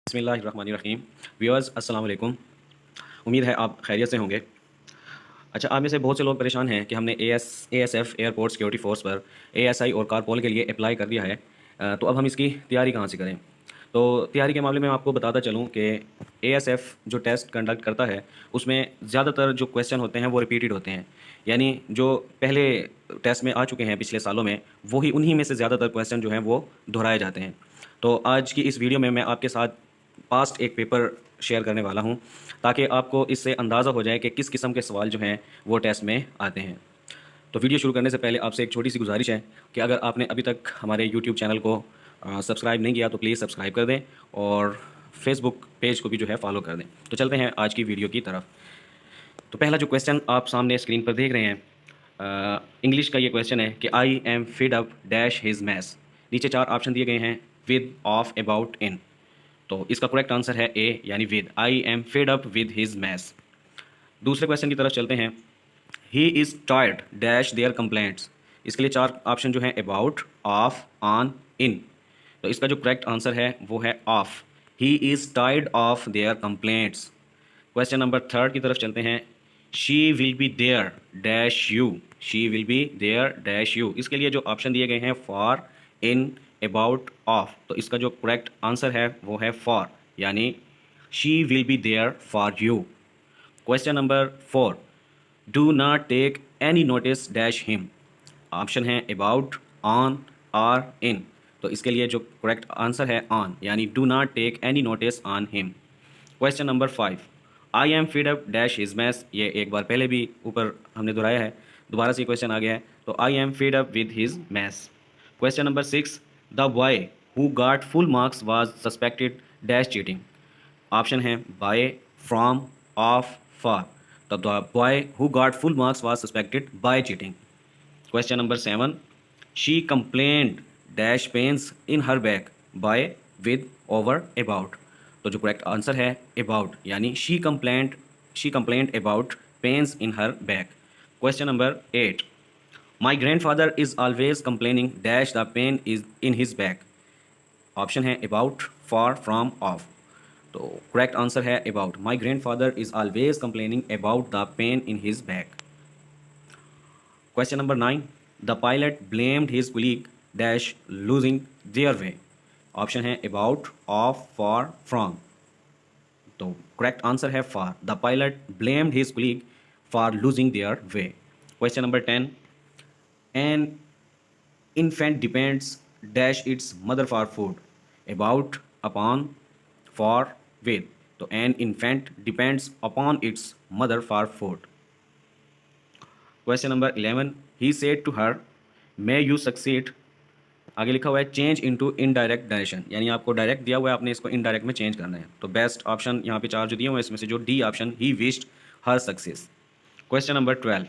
बिस्मिल्लाहिर्रहमानिर्रहीम। व्यूअर्स अस्सलाम वालेकुम। उम्मीद है आप खैरियत से होंगे। अच्छा, आप में से बहुत से लोग परेशान हैं कि हमने एएसएफ एयरपोर्ट सिक्योरिटी फोर्स पर एएसआई और कारपोल के लिए अप्लाई कर दिया है। तो अब हम इसकी तैयारी कहाँ से करें? तो तैयारी के मामले में आपको बताता चलूँ कि एएसएफ जो टेस्ट कंडक्ट करता है उसमें ज़्यादातर जो क्वेश्चन होते हैं वो रिपीटेड होते हैं। यानी जो पहले टेस्ट में आ चुके हैं पिछले सालों में, वही उन्हीं में से ज़्यादातर क्वेश्चन जो हैं वो दोहराए जाते हैं। तो आज की इस वीडियो में मैं आपके साथ पास्ट एक पेपर शेयर करने वाला हूं, ताकि आपको इससे अंदाज़ा हो जाए कि किस किस्म के सवाल जो हैं वो टेस्ट में आते हैं। तो वीडियो शुरू करने से पहले आपसे एक छोटी सी गुजारिश है कि अगर आपने अभी तक हमारे यूट्यूब चैनल को सब्सक्राइब नहीं किया तो प्लीज़ सब्सक्राइब कर दें और फेसबुक पेज को भी जो है फॉलो कर दें। तो चलते हैं आज की वीडियो की तरफ। तो पहला जो क्वेश्चन आप सामने स्क्रीन पर देख रहे हैं, इंग्लिश का ये क्वेश्चन है कि I am feed up dash his mess. नीचे 4 ऑप्शन दिए गए हैं, विद, ऑफ, अबाउट, इन। तो इसका करेक्ट आंसर है ए, यानी with. I am fed up with his mess. दूसरे क्वेश्चन की तरफ चलते हैं। He is tired dash their complaints. इसके लिए 4 ऑप्शन जो हैं, अबाउट, ऑफ, ऑन, इन। तो इसका जो करेक्ट आंसर है वो है of. He is tired of their complaints. Question number 3 की तरफ चलते हैं। She will be there dash you. She will be there dash you. इसके लिए जो ऑप्शन दिए गए हैं, फॉर, इन, अबाउट, ऑफ। तो इसका जो करेक्ट आंसर है वो है फॉर, यानी she will be there for you. Question number 4, do not take any notice dash him. Option है अबाउट, ऑन, आर, इन। तो इसके लिए जो करेक्ट आंसर है ऑन, यानी do not take any notice on him. Question number 5, I am feed up dash his mess. ये एक बार पहले भी ऊपर हमने दोहराया है, दोबारा से क्वेश्चन आ गया है। तो I am feed up with his mess. Question number 6, the boy who got full marks was suspected dash cheating. Option है बाय, फ्रॉम, ऑफ, फॉर। तो the boy who got full marks was suspected by cheating. Question number 7, she complained dash pains in her back by, with, over, about. तो जो correct answer है about, यानी she complaint about pains in her back. Question number 8, my grandfather is always complaining dash the pain is in his back. Option है about, for, from, of. तो correct answer है about. My grandfather is always complaining about the pain in his back. Question number 9, the pilot blamed his colleague dash losing their way. Option है about, of, for, from. तो correct answer है for. The pilot blamed his colleague for losing their way. Question number 10, an infant depends dash its mother for food. About, upon, for, with. तो an infant depends upon its mother for food. Question number 11, he said to her may you succeed. आगे लिखा हुआ है change into indirect direction, यानी आपको direct दिया हुआ है, आपने इसको इनडायरेक्ट में चेंज करना है। तो बेस्ट ऑप्शन यहाँ पे 4 जो दिए हुए हैं इसमें से जो D option, he wished her success. Question number 12,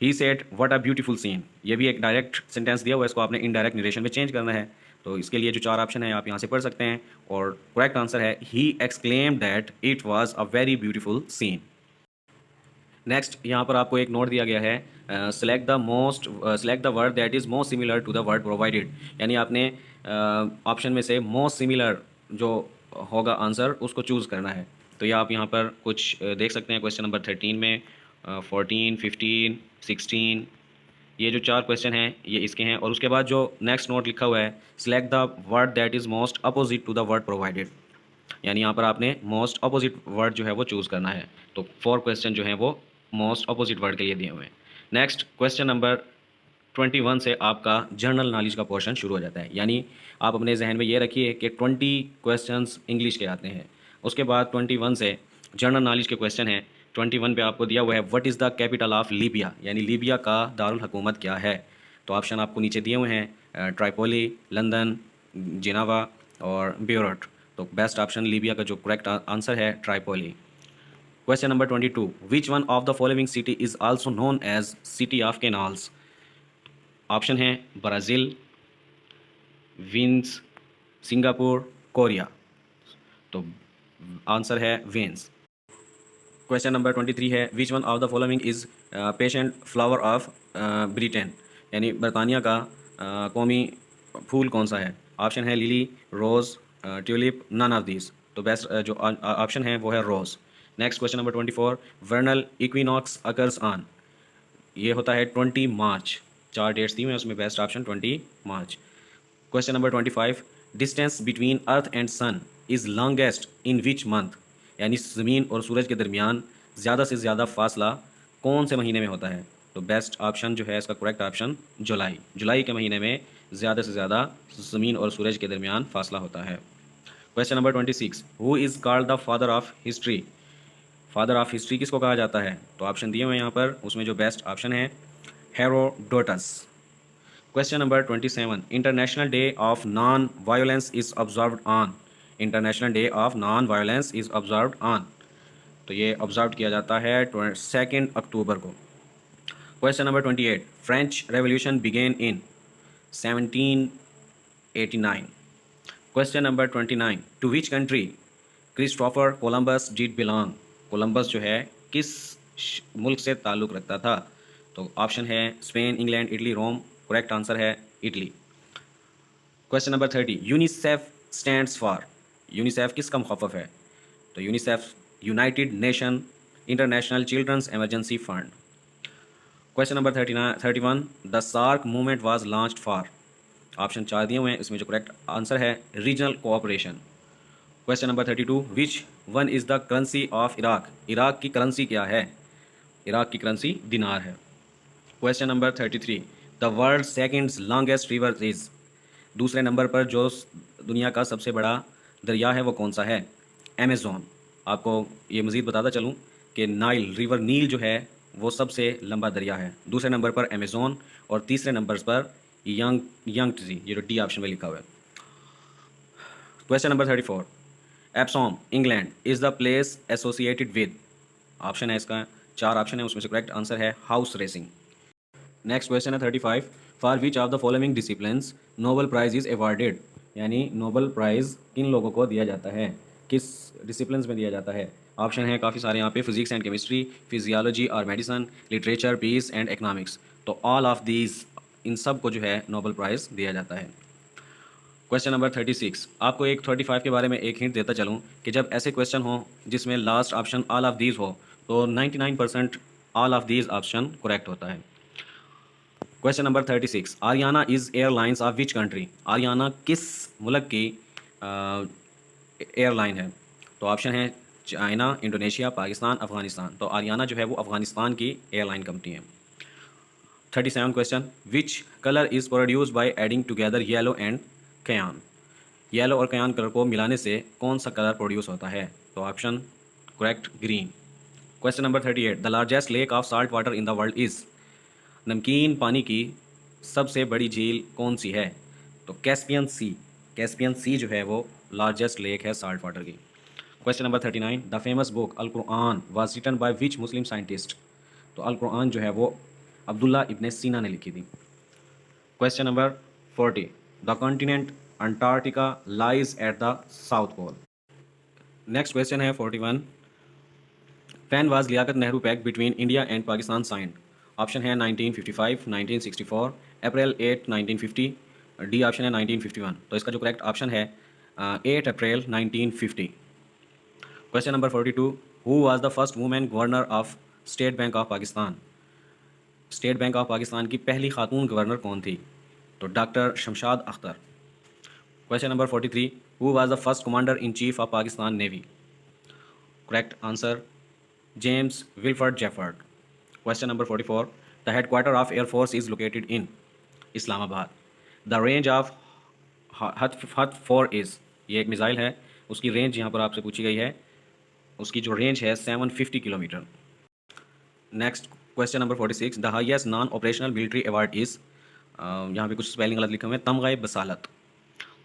he said what a beautiful scene. ये भी एक डायरेक्ट सेंटेंस दिया हुआ है, इसको आपने इनडायरेक्ट नरेशन में चेंज करना है। तो इसके लिए जो 4 ऑप्शन है आप यहाँ से पढ़ सकते हैं, और करेक्ट आंसर है he exclaimed that it was a very beautiful scene. Next यहाँ पर आपको एक नोट दिया गया है, select the word that is most similar to the word provided. यानी आपने ऑप्शन में से मोस्ट सिमिलर जो होगा आंसर उसको चूज़ करना है। तो ये आप यहाँ पर कुछ देख सकते हैं क्वेश्चन नंबर 13 में, 14, 15, 16, ये जो 4 क्वेश्चन हैं ये इसके हैं। और उसके बाद जो नेक्स्ट नोट लिखा हुआ है, select the word that is most opposite to the word provided. यानी यहाँ पर आपने मोस्ट अपोजिट वर्ड जो है वो चूज़ करना है। तो 4 क्वेश्चन जो हैं वो मोस्ट अपोजिट वर्ड के लिए दिए हुए हैं। नेक्स्ट क्वेश्चन नंबर 21 से आपका जनरल नॉलेज का पोर्शन शुरू हो जाता है। यानी आप अपने जहन में ये रखिए कि 20 क्वेश्चंस इंग्लिश के आते हैं, उसके बाद 21 से जनरल नॉलेज के क्वेश्चन हैं। 21 पे आपको दिया हुआ है what is the capital of Libya, यानी लीबिया का दारुल हुकूमत क्या है। तो ऑप्शन आपको नीचे दिए हुए हैं, ट्राइपोली, लंदन, जिनेवा और बेरूट। तो बेस्ट ऑप्शन लीबिया का जो करेक्ट आंसर है Tripoli. Question number 22, which one of the following city is also known as city of canals. Option है ब्राज़ील, विंस, सिंगापुर, कोरिया। तो आंसर है Venice. Question number 23 है, which one of the following is patient flower of Britain. यानी बरतानिया का कौमी फूल कौन सा है। ऑप्शन है lily, rose, tulip, none of these. तो बेस्ट जो ऑप्शन है वो है rose. Next question number 24, vernal equinox occurs on, ये होता है 20 मार्च। 4 डेट्स दी हुई हैं, उसमें best option 20 March. Question number 25, distance between earth and sun is longest in which month, यानी ज़मीन और सूरज के दरमियान ज़्यादा से ज़्यादा फासला कौन से महीने में होता है? तो बेस्ट ऑप्शन जो है इसका करेक्ट ऑप्शन जुलाई। जुलाई के महीने में ज़्यादा से ज़्यादा ज़मीन और सूरज के दरमियान फासला होता है। Question number 26, who is called the father of history, father of history किसको कहा जाता है? तो ऑप्शन दिए हुए हैं यहाँ पर, उसमें जो बेस्ट ऑप्शन है Herodotus. Question number 27, international day of non violence is observed on, international day of non violence is observed on, तो ये ऑब्जर्व किया जाता है 2 अक्टूबर को। Question number 28, French revolution began in 1789। Question number 29, to which country Christopher Columbus did belong, Columbus जो है किस मुल्क से ताल्लुक़ रखता था? तो ऑप्शन है Spain, England, Italy, Rome. Correct answer है Italy. Question number 30, UNICEF stands for, UNICEF किसका मुखफ़फ़ है? तो UNICEF United Nation International Children's Emergency Fund. Question number 31, the SAARC movement was launched for, option 4 दिए हुए हैं, इसमें जो करेक्ट आंसर है regional cooperation. Question number 32, which one is the currency of Iraq, Iraq की करेंसी क्या है? Iraq की करेंसी दिनार है। Question number 33, the world second longest river is, दूसरे नंबर पर जो दुनिया का सबसे बड़ा दरिया है वो कौन सा है? अमेज़ॉन। आपको ये मज़ीद बताता चलूँ कि नाइल रिवर, नील जो है वो सबसे लंबा दरिया है। दूसरे नंबर पर अमेज़ॉन और तीसरे नंबर पर यंगट्ज़ी, ये जो डी ऑप्शन में लिखा हुआ है। Question number 34, Epsom England is the place associated with, option है इसका 4 ऑप्शन है, उसमें से करेक्ट आंसर है हाउस रेसिंग। नेक्स्ट क्वेश्चन है 35, for which of the following disciplines Nobel prize is awarded, यानी नोबेल प्राइज़ किन लोगों को दिया जाता है, किस डिसिप्लिन्स में दिया जाता है? ऑप्शन है काफ़ी सारे यहाँ पे, फिजिक्स एंड केमिस्ट्री, फिजियोलॉजी और medicine, literature, peace and economics. तो ऑल ऑफ दीज, इन सब को जो है नोबेल प्राइज़ दिया जाता है। क्वेश्चन नंबर 36, आपको एक 35 के बारे में एक हिंट देता चलूँ कि जब ऐसे क्वेश्चन हो जिसमें last option all of these हो तो 99% all of these option correct होता है। Question number 36, Ariana is airlines of which country, Ariana किस मुल्क की एयरलाइन है? तो ऑप्शन है चाइना, इंडोनेशिया, पाकिस्तान, अफ़गानिस्तान। तो आरियाना जो है वो अफ़गानिस्तान की एयरलाइन कंपनी है। 37 question, which colour is produce by adding together yellow and cyan, yellow और कयान कलर को मिलाने से कौन सा कलर प्रोड्यूस होता है? तो option correct green. Question number 38, the largest lake of salt water in the world is, नमकीन पानी की सबसे बड़ी झील कौन सी है? तो कैस्पियन सी, कैस्पियन सी जो है वो लार्जेस्ट लेक है साल्ट वाटर की। Question number 39, the famous book al Quran was written by which Muslim scientist, तो अल कुरान जो है वो अब्दुल्ला इब्ने सीना ने लिखी थी। Question number 40, the continent Antarctica lies at the south pole. Next question है 41, when was Liaquat Nehru pact between India and Pakistan signed, option है 1955, 1964, अप्रैल 8, 1950, डी ऑप्शन है 1951। तो इसका जो करेक्ट ऑप्शन है 8 April 1950। Question number 42, who was the first women governor of State Bank of Pakistan, State Bank of Pakistan की पहली खातून गवर्नर कौन थी? तो doctor Shamshad Akhtar. Question number 43, who was the first commander in chief of Pakistan navy, correct answer James Wilfred Jefford. Question number 44, the headquarter of air force is located in Islamabad, the range of Hatf 4 is, ये एक missile है, उसकी range यहाँ पर आपसे पूछी गई है, उसकी जो रेंज है 750 kilometre. Next question number 46, the highest non operational military award is, यहाँ पे कुछ स्पेलिंग गलत लिखे हुए हैं, Tamgha Basalat.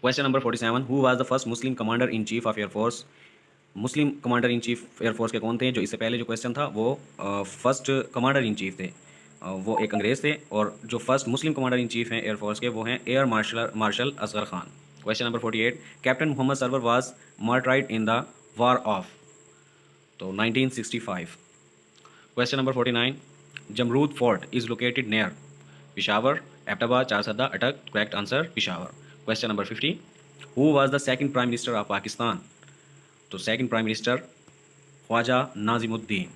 Question number 47, who was the first Muslim commander in chief of air force, Muslim commander in chief air force के कौन थे? जो इससे पहले जो क्वेश्चन था वो फर्स्ट कमांडर इन चीफ थे, वो एक अंग्रेज़ थे, और जो first Muslim commander in chief हैं एयरफोर्स के वो हैं air marshal Asghar Khan. Question number 48, captain Mohammad Sarwar was martyred in the war of, तो 1965। Question number 49, Jamrud fort is located near Peshawar, Abbottabad, Charsadda, Attock, correct answer Peshawar. Question number 50, who was the second prime minister of Pakistan, तो second prime minister Khawaja Nazimuddin.